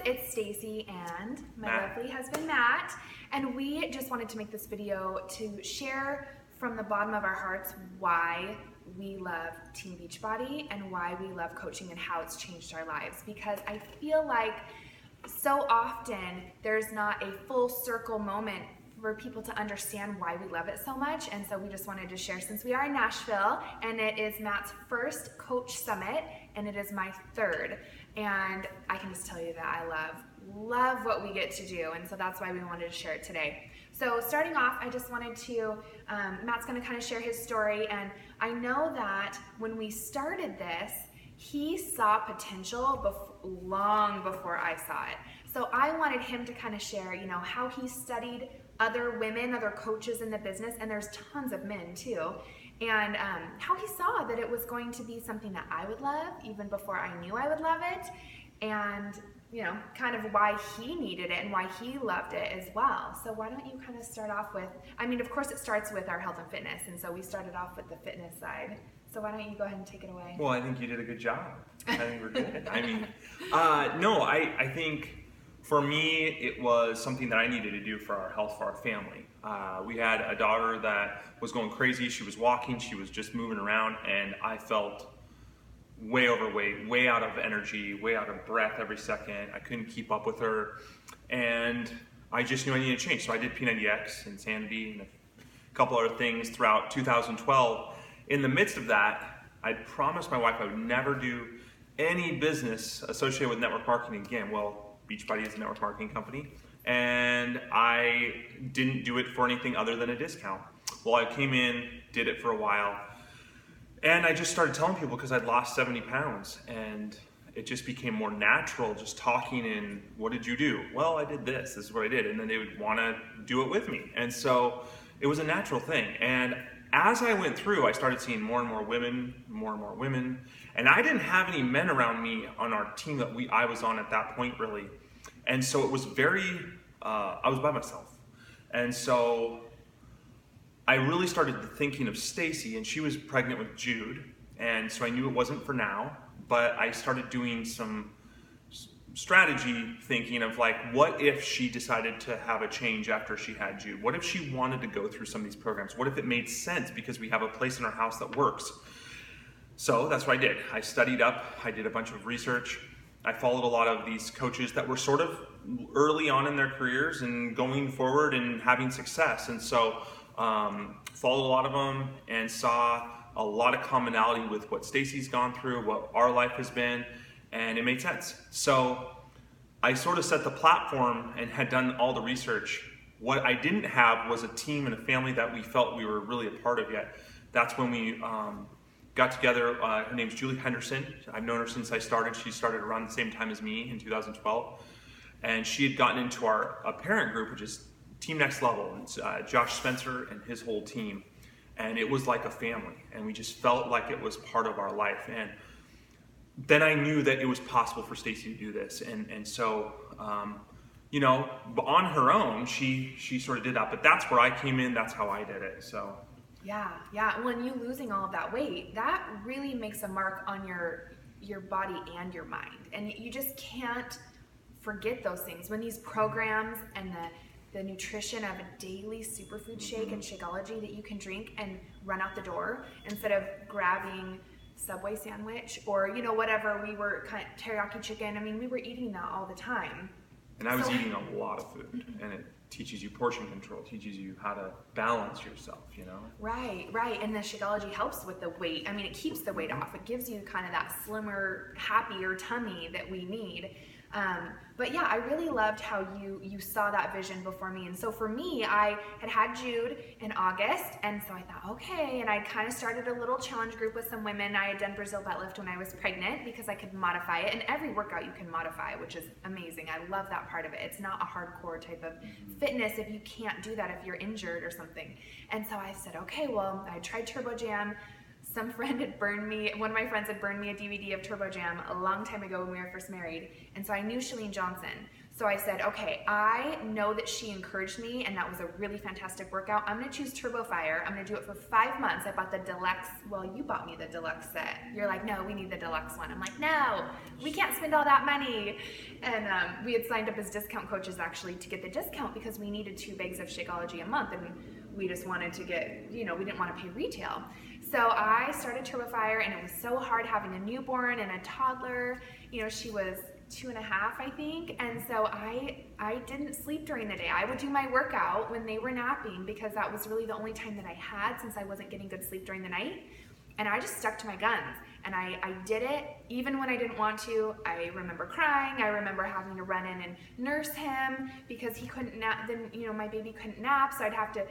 it's Stacy and my Matt. lovely husband Matt, and we just wanted to make this video to share from the bottom of our hearts why we love Team Beachbody and why we love coaching and how it's changed our lives, because I feel like so often there's not a full circle moment for people to understand why we love it so much. And so we just wanted to share, since we are in Nashville and it is Matt's first coach summit and it is my third, and I can just tell you that I love what we get to do, and so that's why we wanted to share it today. So starting off, I just wanted to, Matt's gonna kind of share his story, and I know that when we started this, he saw potential long before I saw it. So I wanted him to kind of share, how he studied other women, other coaches in the business, and there's tons of men too, and how he saw that it was going to be something that I would love even before I knew I would love it, and kind of why he needed it and why he loved it as well. So why don't you kind of start off with, of course it starts with our health and fitness, and so we started off with the fitness side. So why don't you go ahead and take it away? Well, I think you did a good job. I think we're good. I think for me, it was something that I needed to do for our health, for our family. We had a daughter that was going crazy. She was walking, she was just moving around, and I felt way overweight, way out of energy, way out of breath every second. I couldn't keep up with her, and I just knew I needed to change. So I did P90X, Insanity, and a couple other things throughout 2012. In the midst of that, I promised my wife I would never do any business associated with network marketing again. Well, Beachbody is a network marketing company, and I didn't do it for anything other than a discount. Well, I came in, did it for a while, and I just started telling people because I'd lost 70 pounds, and it just became more natural just talking in, what did you do? Well, I did this is what I did, and then they would want to do it with me. And so it was a natural thing. And as I went through, I started seeing more and more women, and I didn't have any men around me on our team that I was on at that point, really. And so it was I was by myself. And so I really started thinking of Stacy, and she was pregnant with Jude, and so I knew it wasn't for now, but I started doing some strategy thinking of what if she decided to have a change after she had Jude? What if she wanted to go through some of these programs? What if it made sense because we have a place in our house that works? So that's what I did. I studied up, I did a bunch of research. I followed a lot of these coaches that were sort of early on in their careers and going forward and having success. And so followed a lot of them and saw a lot of commonality with what Stacy's gone through, what our life has been, and it made sense. So I sort of set the platform and had done all the research. What I didn't have was a team and a family that we felt we were really a part of yet. That's when we got together. Her name's Julie Henderson. I've known her since I started. She started around the same time as me in 2012. And she had gotten into our parent group, which is Team Next Level. It's Josh Spencer and his whole team. And it was like a family. And we just felt like it was part of our life. And then I knew that it was possible for Stacy to do this. And so, on her own, she sort of did that. But that's where I came in. That's how I did it. So. Yeah. When you losing all of that weight, that really makes a mark on your body and your mind. And you just can't forget those things. When these programs and the nutrition of a daily superfood shake and Shakeology that you can drink and run out the door instead of grabbing Subway sandwich or whatever, we were kind of teriyaki chicken. We were eating that all the time. And I was eating a lot of food, and it teaches you portion control, teaches you how to balance yourself, Right. And the Shakeology helps with the weight. It keeps the weight off. It gives you kind of that slimmer, happier tummy that we need. But yeah, I really loved how you saw that vision before me. And so for me, I had Jude in August, and so I thought, okay, and I kind of started a little challenge group with some women. I had done Brazil butt lift when I was pregnant because I could modify it, and every workout you can modify, which is amazing. I love that part of it. It's not a hardcore type of fitness if you can't do that if you're injured or something. And so I said, okay, well, I tried Turbo Jam, some friend had burned me, one of my friends had burned me a DVD of Turbo Jam a long time ago when we were first married, and so I knew Chalene Johnson. So I said, okay, I know that she encouraged me, and that was a really fantastic workout. I'm gonna choose Turbo Fire. I'm gonna do it for 5 months. I bought the deluxe, well, you bought me the deluxe set. You're like, no, we need the deluxe one. I'm like, no, we can't spend all that money. And we had signed up as discount coaches actually to get the discount because we needed 2 bags of Shakeology a month, and we just wanted to get, we didn't want to pay retail. So I started Turbo Fire, and it was so hard having a newborn and a toddler. She was 2.5, I think, and so I didn't sleep during the day. I would do my workout when they were napping because that was really the only time that I had since I wasn't getting good sleep during the night. And I just stuck to my guns, and I did it even when I didn't want to. I remember crying. I remember having to run in and nurse him because he couldn't nap. Then, my baby couldn't nap, so I'd have to,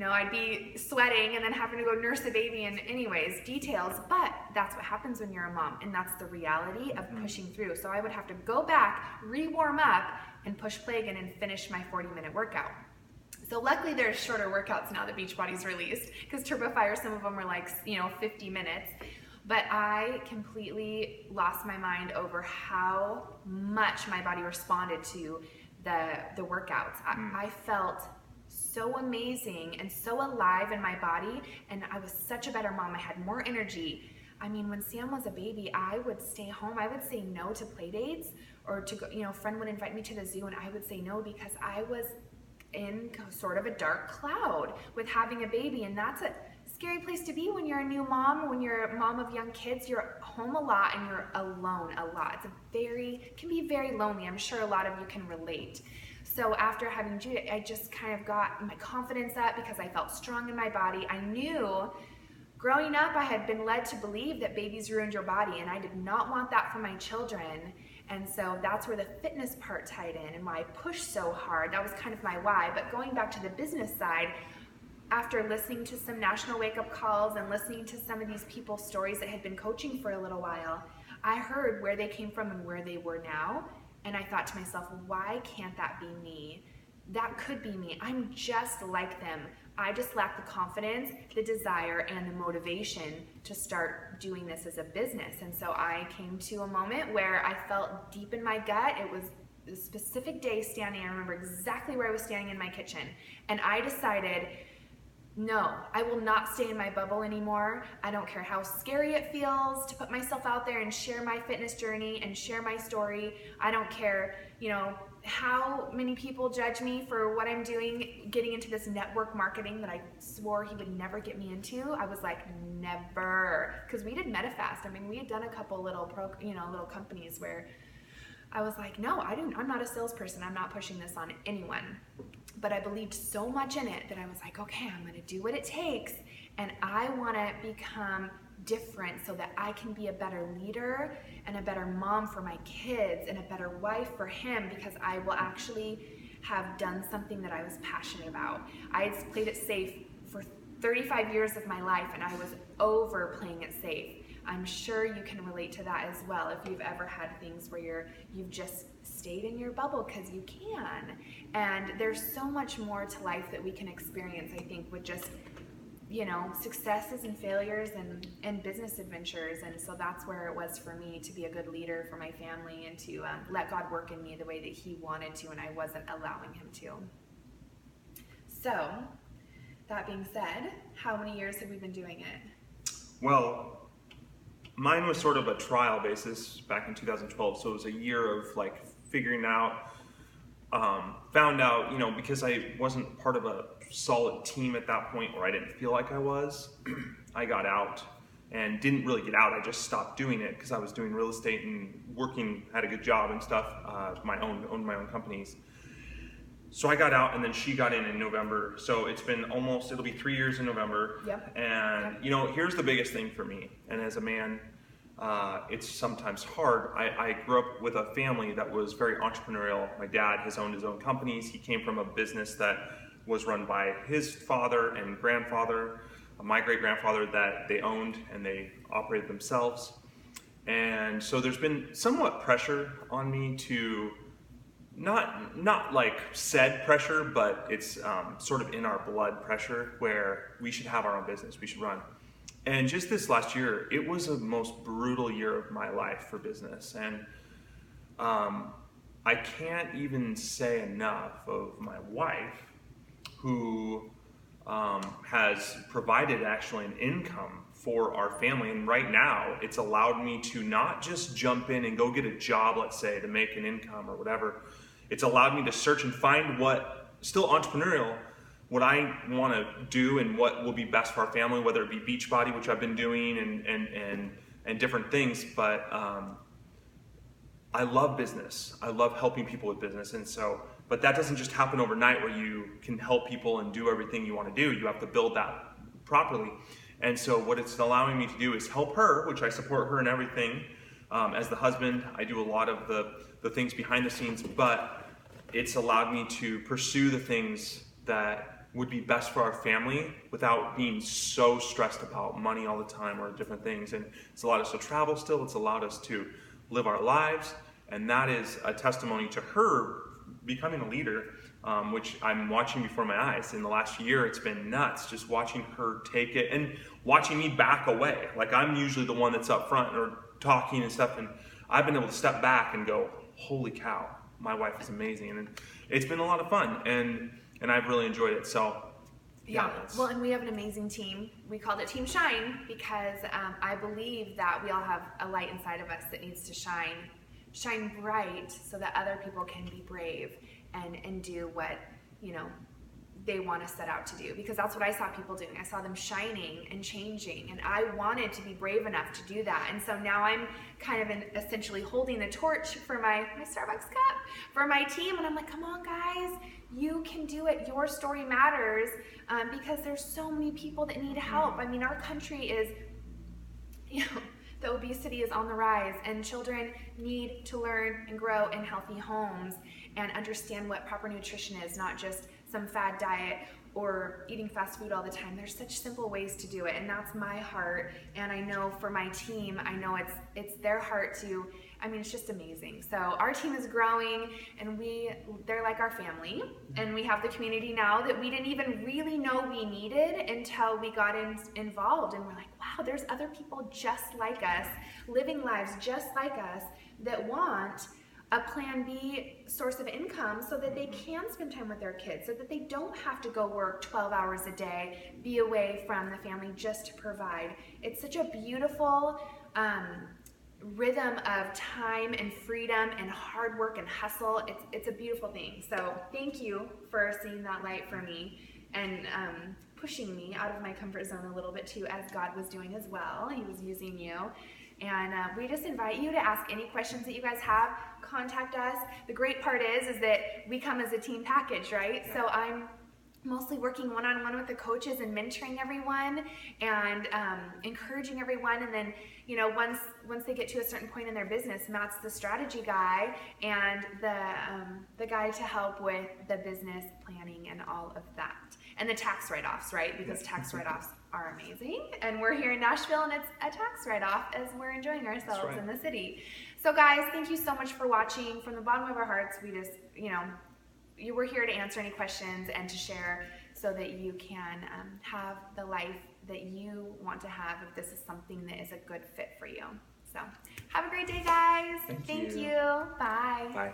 I'd be sweating and then having to go nurse the baby. And anyways, details, but that's what happens when you're a mom, and that's the reality of pushing through. So I would have to go back, re-warm up, and push play again and finish my 40-minute workout. So luckily there's shorter workouts now that Beachbody's released, because Turbo Fire, some of them were like, 50 minutes. But I completely lost my mind over how much my body responded to the workouts. I felt so amazing and so alive in my body, and I was such a better mom. I had more energy. I mean, when Sam was a baby, I would stay home. I would say no to play dates, or to go, a friend would invite me to the zoo, and I would say no because I was in sort of a dark cloud with having a baby. And that's a scary place to be when you're a new mom. When you're a mom of young kids, you're home a lot and you're alone a lot. Can be very lonely. I'm sure a lot of you can relate. So after having Judah, I just kind of got my confidence up because I felt strong in my body. I knew growing up I had been led to believe that babies ruined your body, and I did not want that for my children. And so that's where the fitness part tied in and why I pushed so hard. That was kind of my why. But going back to the business side, after listening to some national wake-up calls and listening to some of these people's stories that had been coaching for a little while, I heard where they came from and where they were now. And I thought to myself, why can't that be me? That could be me. I'm just like them. I just lack the confidence, the desire, and the motivation to start doing this as a business. And so I came to a moment where I felt deep in my gut. It was a specific day standing. I remember exactly where I was standing in my kitchen. And I decided, no, I will not stay in my bubble anymore. I don't care how scary it feels to put myself out there and share my fitness journey and share my story. I don't care, how many people judge me for what I'm doing, getting into this network marketing that I swore he would never get me into. I was like, never, because we did MetaFast. I mean, we had done a couple little little companies where I was like, no, I'm not a salesperson. I'm not pushing this on anyone. But I believed so much in it that I was like, okay, I'm gonna do what it takes, and I wanna become different so that I can be a better leader and a better mom for my kids and a better wife for him, because I will actually have done something that I was passionate about. I had played it safe for 35 years of my life, and I was over playing it safe. I'm sure you can relate to that as well if you've ever had things where you've just stayed in your bubble because you can. And there's so much more to life that we can experience, I think, with just successes and failures and business adventures. And so that's where it was for me to be a good leader for my family and to let God work in me the way that he wanted to, and I wasn't allowing him to. So that being said, how many years have we been doing it? Well, mine was sort of a trial basis back in 2012. So it was a year of figuring out, found out, because I wasn't part of a solid team at that point, or I didn't feel like I was, I got out and didn't really get out. I just stopped doing it because I was doing real estate and working, had a good job and stuff, owned my own companies. So I got out, and then she got in November. So it's been it'll be 3 years in November. Yep. And here's the biggest thing for me. And as a man, it's sometimes hard. I grew up with a family that was very entrepreneurial. My dad has owned his own companies. He came from a business that was run by his father and grandfather, my great-grandfather, that they owned and they operated themselves. And so there's been somewhat pressure on me to, not like said pressure, but it's sort of in our blood pressure, where we should have our own business, we should run. And just this last year, it was the most brutal year of my life for business. And I can't even say enough of my wife, who has provided actually an income for our family. And right now, it's allowed me to not just jump in and go get a job, let's say, to make an income or whatever. It's allowed me to search and find what, still entrepreneurial, what I want to do and what will be best for our family, whether it be Beachbody, which I've been doing, and different things. But I love business. I love helping people with business. And so, but that doesn't just happen overnight where you can help people and do everything you want to do. You have to build that properly. And so what it's allowing me to do is help her, which I support her in everything. As the husband, I do a lot of the things behind the scenes, but it's allowed me to pursue the things that would be best for our family without being so stressed about money all the time or different things. And it's allowed us to travel still. It's allowed us to live our lives. And that is a testimony to her becoming a leader, which I'm watching before my eyes. In the last year, it's been nuts just watching her take it and watching me back away. Like, I'm usually the one that's up front or talking and stuff, and I've been able to step back and go, holy cow, my wife is amazing. And it's been a lot of fun, and I've really enjoyed it. So yeah, well, and we have an amazing team. We called it Team Shine because I believe that we all have a light inside of us that needs to shine bright so that other people can be brave and do what, you know, they want to set out to do, because that's what I saw people doing. I saw them shining and changing, and I wanted to be brave enough to do that. And so now I'm kind of essentially holding the torch for my Starbucks cup for my team, and I'm like, come on guys, you can do it. Your story matters, because there's so many people that need help. I mean, our country is, you know, the obesity is on the rise, and children need to learn and grow in healthy homes and understand what proper nutrition is, not just some fad diet or eating fast food all the time. There's such simple ways to do it, and that's my heart. And I know for my team, I know it's their heart too. I mean, it's just amazing. So our team is growing, and they're like our family, and we have the community now that we didn't even really know we needed until we got involved, and we're like, wow, there's other people just like us, living lives just like us, that want a plan B source of income so that they can spend time with their kids, so that they don't have to go work 12 hours a day, be away from the family just to provide. It's such a beautiful rhythm of time and freedom and hard work and hustle. It's a beautiful thing. So thank you for seeing that light for me and pushing me out of my comfort zone a little bit too, as God was doing as well. He was using you. And we just invite you to ask any questions that you guys have. Contact us. The great part is that we come as a team package, right? Yeah. So I'm mostly working one-on-one with the coaches and mentoring everyone and encouraging everyone. And then, you know, once they get to a certain point in their business, Matt's the strategy guy and the guy to help with the business planning and all of that. And the tax write-offs, right? Because tax write-offs are amazing. And we're here in Nashville, and it's a tax write-off as we're enjoying ourselves in the city. So guys, thank you so much for watching. From the bottom of our hearts, we just, you know, we're here to answer any questions and to share so that you can have the life that you want to have if this is something that is a good fit for you. So have a great day, guys. Thank you. Bye. Bye.